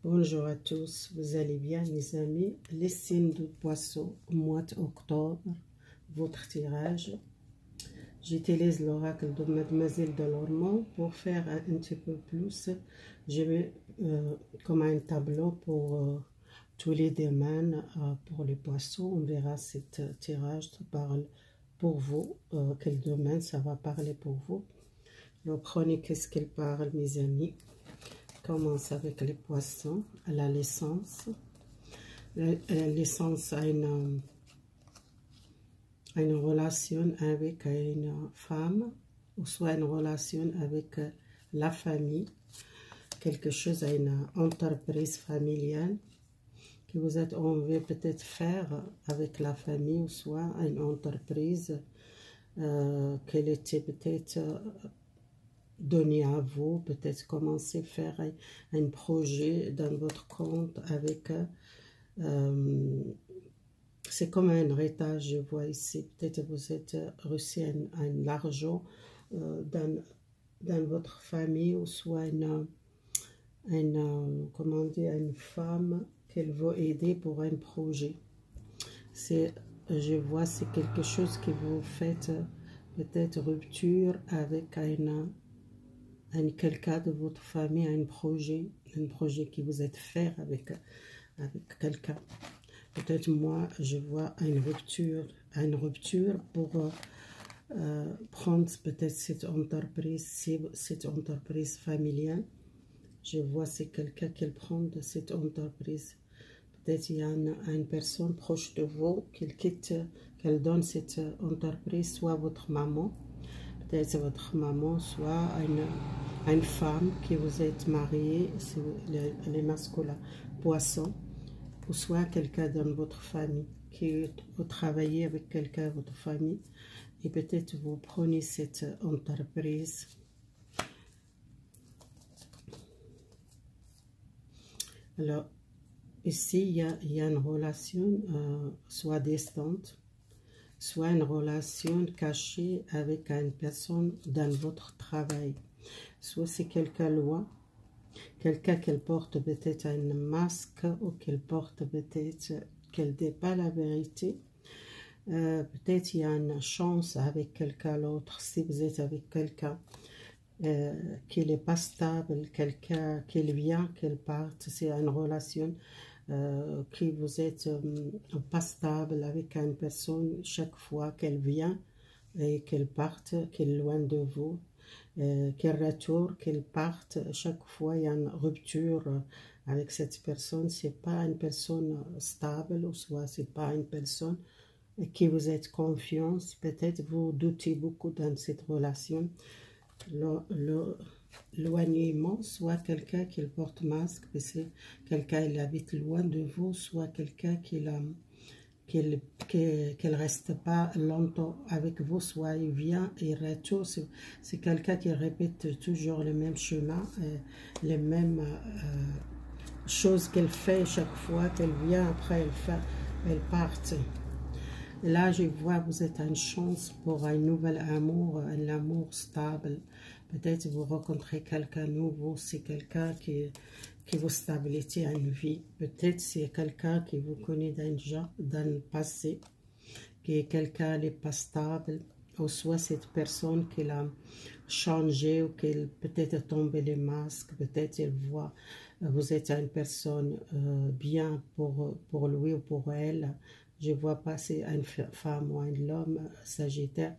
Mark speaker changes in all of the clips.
Speaker 1: Bonjour à tous, vous allez bien mes amis? Les signes de Poisson, mois d'octobre, votre tirage. J'utilise l'oracle de Mademoiselle de Lormont pour faire un petit peu plus. Je mets comme un tableau pour tous les domaines pour les poissons. On verra cet tirage parle pour vous, quel domaine ça va parler pour vous. Alors prenez qu'est-ce qu'il parle mes amis. Commence avec les poissons, la naissance. La naissance a une relation avec une femme, ou soit une relation avec la famille, quelque chose à une entreprise familiale que vous êtes envie peut-être faire avec la famille, ou soit une entreprise qu'elle était peut-être donner à vous, peut-être commencer à faire un projet dans votre compte avec, c'est comme un héritage, je vois ici, peut-être vous êtes reçu un argent dans votre famille, ou soit comment dire, une femme qu'elle veut aider pour un projet. Je vois, c'est quelque chose que vous faites, peut-être rupture avec quelqu'un de votre famille, un projet que vous êtes faire avec quelqu'un. Peut-être moi, je vois une rupture pour prendre peut-être cette entreprise familiale. Je vois c'est quelqu'un qui prend de cette entreprise. Peut-être il y a une personne proche de vous qu'elle donne cette entreprise, soit votre maman. Peut-être votre maman, soit une femme qui vous êtes mariée, c'est les masculins poissons, ou soit quelqu'un dans votre famille, qui vous travaillez avec quelqu'un de votre famille, et peut-être vous prenez cette entreprise. Alors, ici, il y a une relation, soit distante, soit une relation cachée avec une personne dans votre travail. Soit c'est quelqu'un loin, quelqu'un qui porte peut-être un masque, ou qu'elle porte peut-être qu'elle ne dit pas la vérité. Peut-être il y a une chance avec quelqu'un d'autre, si vous êtes avec quelqu'un qui n'est pas stable, quelqu'un qui vient, qu'elle parte, c'est une relation que vous êtes pas stable avec une personne chaque fois qu'elle vient et qu'elle parte, qu'elle est loin de vous, qu'elle retourne, qu'elle parte, chaque fois il y a une rupture avec cette personne. C'est pas une personne stable, ou soit c'est pas une personne qui vous êtes confiance. Peut-être vous doutez beaucoup dans cette relation. L'éloignement, soit quelqu'un qui porte masque, parce que quelqu'un qui habite loin de vous, soit quelqu'un qui reste pas longtemps avec vous, soit il vient et retourne. C'est quelqu'un qui répète toujours le même chemin, les mêmes choses qu'elle fait chaque fois qu'elle vient, après elle part. Là, je vois, vous êtes une chance pour un nouvel amour, un amour stable. Peut-être vous rencontrez quelqu'un nouveau, c'est quelqu'un qui vous stabilise une vie. Peut-être c'est quelqu'un qui vous connaît déjà dans le passé, qui est quelqu'un qui n'est pas stable, ou soit cette personne qui a changé, ou qu'elle peut-être tombé les masques, peut-être elle voit, vous êtes une personne bien pour lui ou pour elle. Je vois passer une femme ou un homme sagittaire.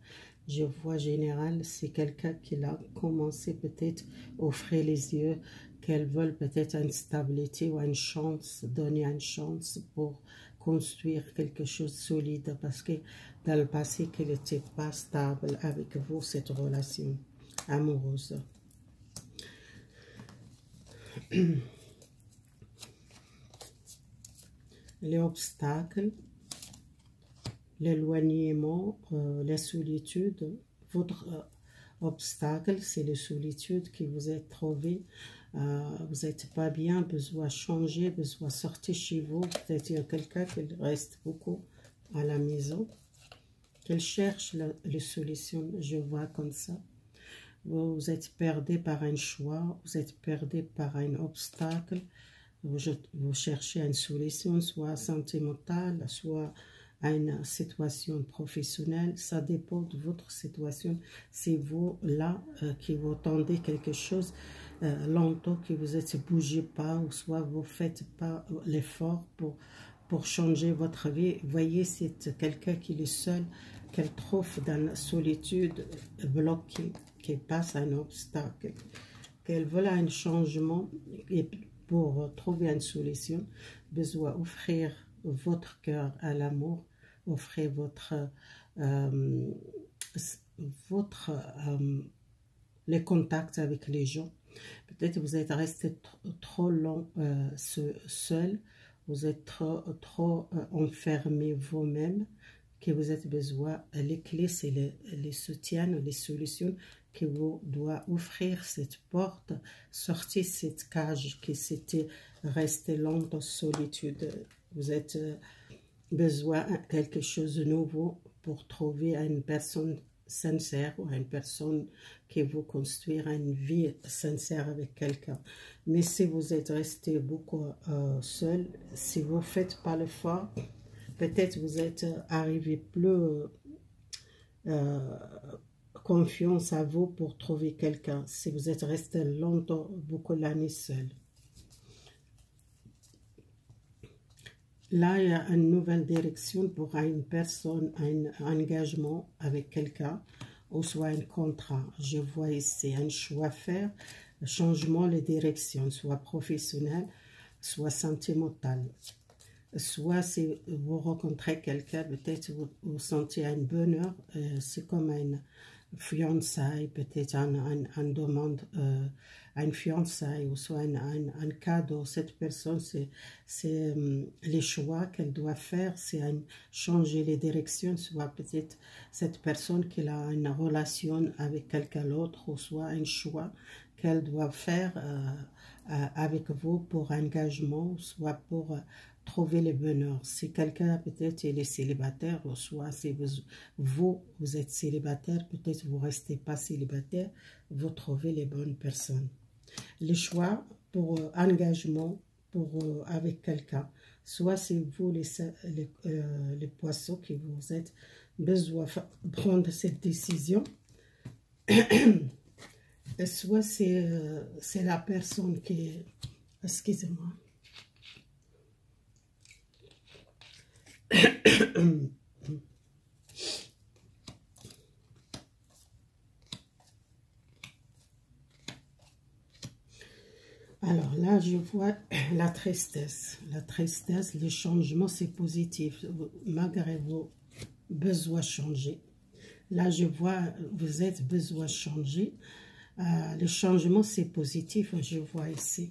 Speaker 1: Je vois général, c'est quelqu'un qui a commencé peut-être à offrir les yeux, qu'elle veut peut-être une stabilité ou une chance, donner une chance pour construire quelque chose de solide, parce que dans le passé, qu'elle n'était pas stable avec vous, cette relation amoureuse. Les obstacles, l'éloignement, la solitude. Votre obstacle, c'est la solitude que vous êtes trouvé. Vous n'êtes pas bien, besoin changer, besoin sortir chez vous. Peut-être il y a quelqu'un qui reste beaucoup à la maison, qu'elle cherche la solution. Je vois comme ça. Vous êtes perdu par un choix, vous êtes perdu par un obstacle. vous cherchez une solution, soit sentimentale, soit à une situation professionnelle. Ça dépend de votre situation. Si vous, là, qui vous attendez quelque chose longtemps, que vous êtes bougé pas, ou soit vous faites pas l'effort pour changer votre vie. Voyez, c'est quelqu'un qui est seul, qu'elle trouve dans la solitude, bloquée, qui passe un obstacle, qu'elle veut un changement, et pour trouver une solution, besoin offrir votre cœur à l'amour, offrez les contacts avec les gens. Peut-être vous êtes resté trop long seul, vous êtes trop enfermé vous-même, que vous avez besoin. Les clés, c'est les soutiens, les solutions que vous doit offrir cette porte, sortir cette cage qui s'était restée longtemps en solitude. Vous avez besoin de quelque chose de nouveau pour trouver une personne sincère ou une personne qui vous construire une vie sincère avec quelqu'un. Mais si vous êtes resté beaucoup seul, si vous ne faites pas l'effort, peut-être vous êtes arrivé plus confiance à vous pour trouver quelqu'un, si vous êtes resté longtemps, beaucoup d'années seul. Là, il y a une nouvelle direction pour une personne, un engagement avec quelqu'un, ou soit un contrat. Je vois ici un choix à faire, changement de direction, soit professionnel, soit sentimental. Soit si vous rencontrez quelqu'un, peut-être vous sentez un bonheur, c'est comme une fiançailles, peut-être une demande, une fiançailles, ou soit un cadeau. Cette personne, c'est les choix qu'elle doit faire, c'est changer les directions, soit peut-être cette personne qui a une relation avec quelqu'un d'autre, ou soit un choix qu'elle doit faire avec vous pour engagement, soit pour trouver le bonheur. Si quelqu'un peut-être il est célibataire, ou soit si vous êtes célibataire, peut-être vous ne restez pas célibataire, vous trouvez les bonnes personnes. Les choix pour engagement avec quelqu'un, soit c'est vous les poissons qui vous êtes besoin de prendre cette décision, soit c'est la personne qui, excusez-moi, alors là, je vois la tristesse. La tristesse, le changement, c'est positif. Malgré vos besoins changer. Là, je vois, vous êtes besoin changer. Le changement, c'est positif, je vois ici.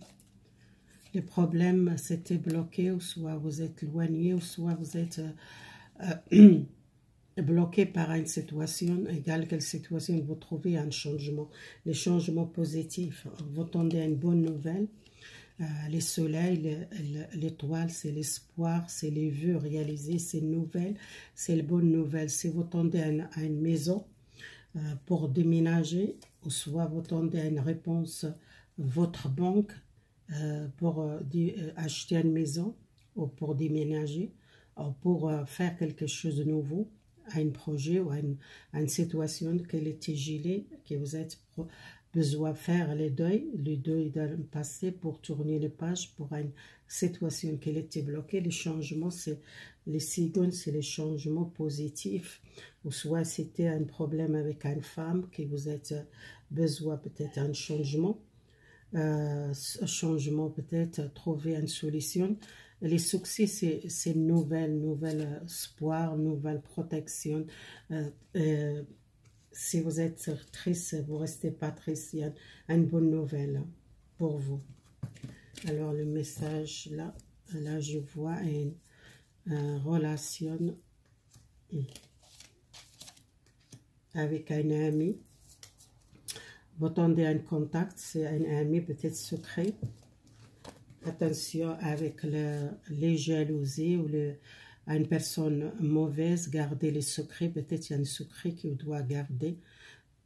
Speaker 1: Le problème, c'était bloqué, ou soit vous êtes éloigné, ou soit vous êtes bloqué par une situation, égale quelle situation, vous trouvez un changement. Les changements positifs, vous tendez à une bonne nouvelle. Les soleils, l'étoile, c'est l'espoir, c'est les vœux réalisés, c'est nouvelles, c'est les bonnes nouvelles. Si vous tendez à une maison pour déménager, ou soit vous tendez à une réponse, votre banque, pour acheter une maison, ou pour déménager, ou pour faire quelque chose de nouveau, à un projet ou à une situation qu'elle était gelée, que vous êtes besoin de faire le deuil dans le passé pour tourner les pages pour une situation qui était bloquée. Les changements, c'est les secondes, c'est les changements positifs, ou soit c'était un problème avec une femme que vous êtes besoin peut-être un changement. Changement peut-être, trouver une solution. Les succès, c'est nouvelle espoir, nouvelle protection. Si vous êtes triste, vous ne restez pas triste, il y a une bonne nouvelle pour vous. Alors le message là je vois une relation avec un ami. Vous tendez un contact, c'est un ami peut-être secret. Attention avec les jalousies ou une personne mauvaise, gardez les secrets. Peut-être il y a un secret qu'il doit garder.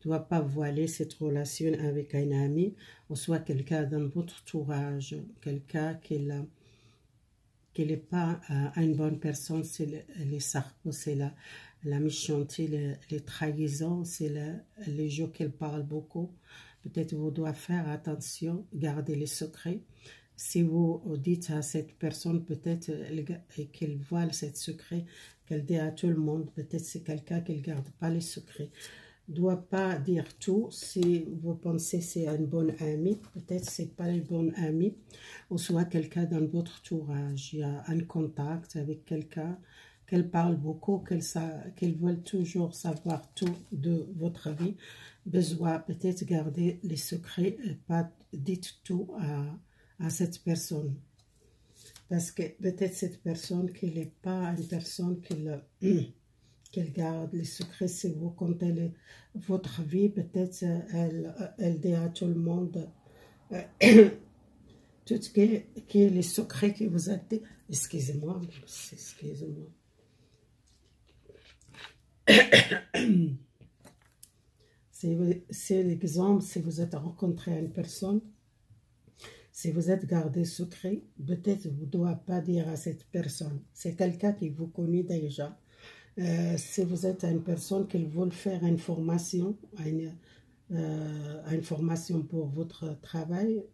Speaker 1: doit pas voiler cette relation avec un ami, ou soit quelqu'un dans votre entourage, quelqu'un qui n'est pas une bonne personne, c'est les sarcos, c'est la méchanceté, les trahisons, c'est les gens qui parlent beaucoup. Peut-être vous devez faire attention, garder les secrets. Si vous dites à cette personne, peut-être qu'elle voile ce secret, qu'elle dit à tout le monde, peut-être c'est quelqu'un qui ne garde pas les secrets. Ne doit pas dire tout. Si vous pensez que c'est un bon ami, peut-être c'est pas un bon ami, ou soit quelqu'un dans votre entourage. Il y a un contact avec quelqu'un qu'elle parle beaucoup, qu'elle veut toujours savoir tout de votre vie. Besoin peut-être garder les secrets et pas dites tout à cette personne. Parce que peut-être cette personne qui n'est pas une personne qu'elle garde les secrets, si vous comptez votre vie, peut-être elle dit à tout le monde tout ce qui est les secrets que vous avez. Excusez-moi, excusez-moi. C'est l'exemple, si vous êtes rencontré une personne, si vous êtes gardé secret, peut-être vous ne devez pas dire à cette personne. C'est quelqu'un qui vous connaît déjà. Si vous êtes une personne qui veut faire une formation pour votre travail,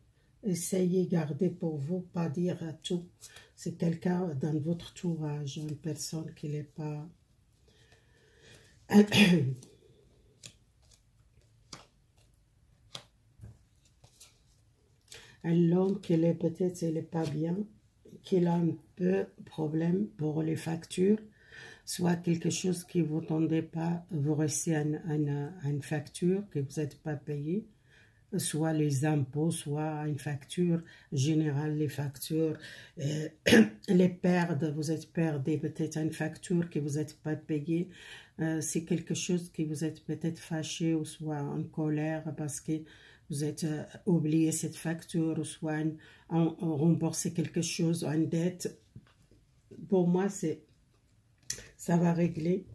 Speaker 1: essayez de garder pour vous, pas dire tout. C'est quelqu'un dans votre entourage, une personne qui n'est pas... Un homme qui est peut-être il n'est pas bien, qu'il a un peu problème pour les factures, soit quelque chose qui vous tendez pas, vous recevez une facture que vous n'êtes pas payé, soit les impôts, soit une facture générale, les factures, les pertes, vous êtes perdu, peut-être une facture que vous n'êtes pas payé, c'est quelque chose que vous êtes peut-être fâché ou soit en colère parce que vous êtes oublié cette facture, ou soit on remboursé quelque chose, une dette. Pour moi, ça va régler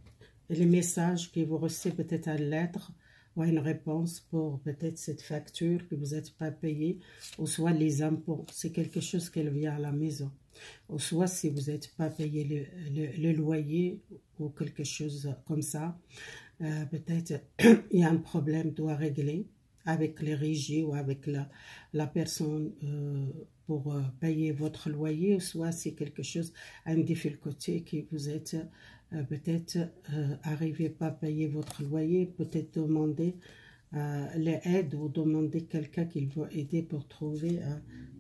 Speaker 1: les messages que vous recevez, peut-être une lettre ou une réponse pour peut-être cette facture que vous n'êtes pas payé, ou soit les impôts. C'est quelque chose qui vient à la maison. Ou soit si vous n'êtes pas payé le loyer ou quelque chose comme ça, peut-être il y a un problème doit régler avec les régies ou avec la personne pour payer votre loyer, ou soit c'est quelque chose, une difficulté que vous êtes peut-être arrivé pas à payer votre loyer, peut-être demander l'aide ou demander quelqu'un qui va aider pour trouver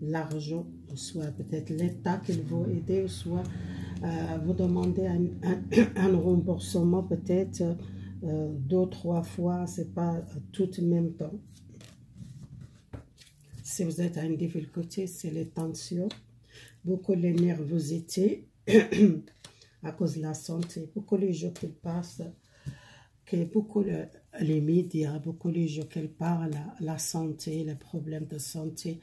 Speaker 1: l'argent, soit peut-être l'État qui va aider, soit vous demandez un remboursement peut-être 2 ou 3 fois, c'est pas tout en même temps. Si vous êtes à une difficulté, c'est les tensions, beaucoup de nervosité à cause de la santé, beaucoup les gens qui passent, beaucoup les médias, beaucoup les gens qui parlent la santé, les problèmes de santé.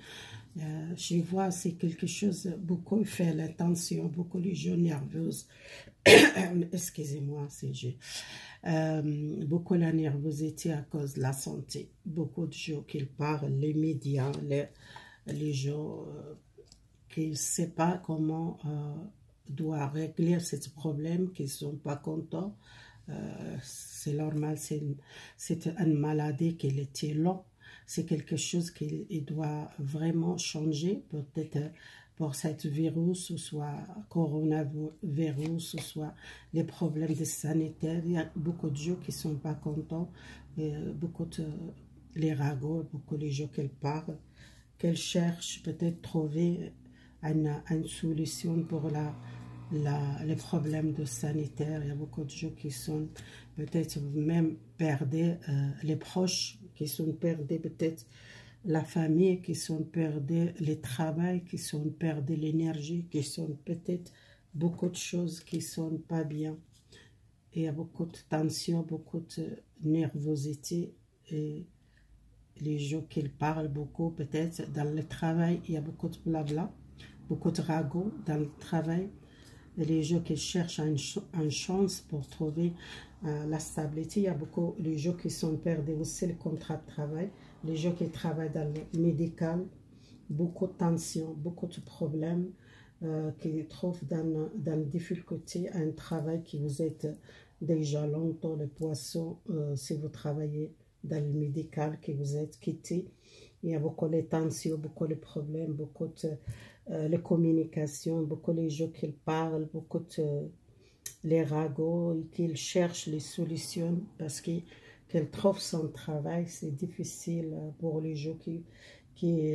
Speaker 1: Je vois c'est quelque chose, beaucoup fait la tension, beaucoup les gens nerveuses. Excusez-moi, c'est beaucoup la nervosité à cause de la santé. Beaucoup de gens qui parlent, les médias, les gens qui ne savent pas comment doivent régler ce problème, qui ne sont pas contents. C'est normal, c'est une maladie qui était long. C'est quelque chose qui doit vraiment changer, peut-être pour cette virus, ou soit coronavirus, ou soit les problèmes de sanitaire. Il y a beaucoup de gens qui ne sont pas contents, beaucoup de les ragots, beaucoup de gens qui parlent, qu'elles cherchent peut-être trouver une solution pour les problèmes de sanitaire. Il y a beaucoup de gens qui sont peut-être même perdus, les proches qui sont perdus, peut-être la famille qui sont perdus, les travails qui sont perdus, l'énergie qui sont peut-être beaucoup de choses qui sont pas bien. Et il y a beaucoup de tension, beaucoup de nervosité, et les gens qui parlent beaucoup, peut-être dans le travail, il y a beaucoup de blabla, beaucoup de ragots dans le travail. Et les gens qui cherchent une chance pour trouver la stabilité. Il y a beaucoup de gens qui sont perdus aussi le contrat de travail, les gens qui travaillent dans le médical, beaucoup de tensions, beaucoup de problèmes, qui trouvent dans la difficulté un travail qui vous êtes déjà longtemps, le poisson, si vous travaillez dans le médical, que vous êtes quitté. Il y a beaucoup de tensions, beaucoup de problèmes, beaucoup de communication, beaucoup de gens qui parlent, beaucoup de les ragots, qu'ils cherchent les solutions parce qu'elles trouvent son travail. C'est difficile pour les gens qui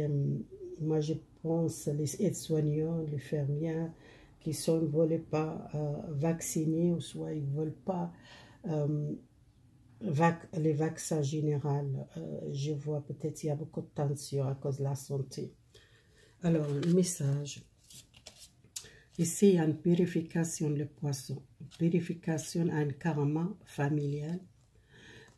Speaker 1: moi je pense, les aides-soignants, les infirmières, qui ne veulent pas vacciner, ou soit ils ne veulent pas les vaccins généraux. Je vois peut-être qu'il y a beaucoup de tension à cause de la santé. Alors, le message. Ici, il y a une purification du poisson, purification à un karma familial,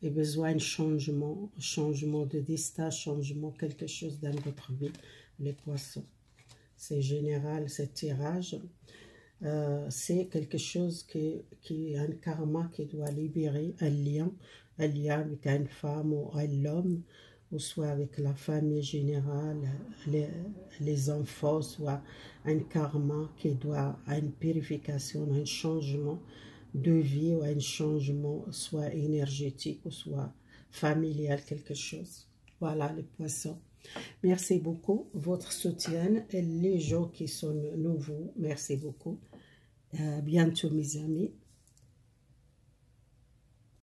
Speaker 1: et besoin de changement de destin, changement, quelque chose dans votre vie, les poissons. C'est général, c'est tirage. C'est quelque chose qui est un karma qui doit libérer un lien avec une femme ou un homme, ou soit avec la famille générale, les enfants, soit un karma qui doit à une purification, un changement de vie, ou un changement soit énergétique, ou soit familial, quelque chose. Voilà les poissons. Merci beaucoup, votre soutien, et les gens qui sont nouveaux, merci beaucoup. Bientôt mes amis.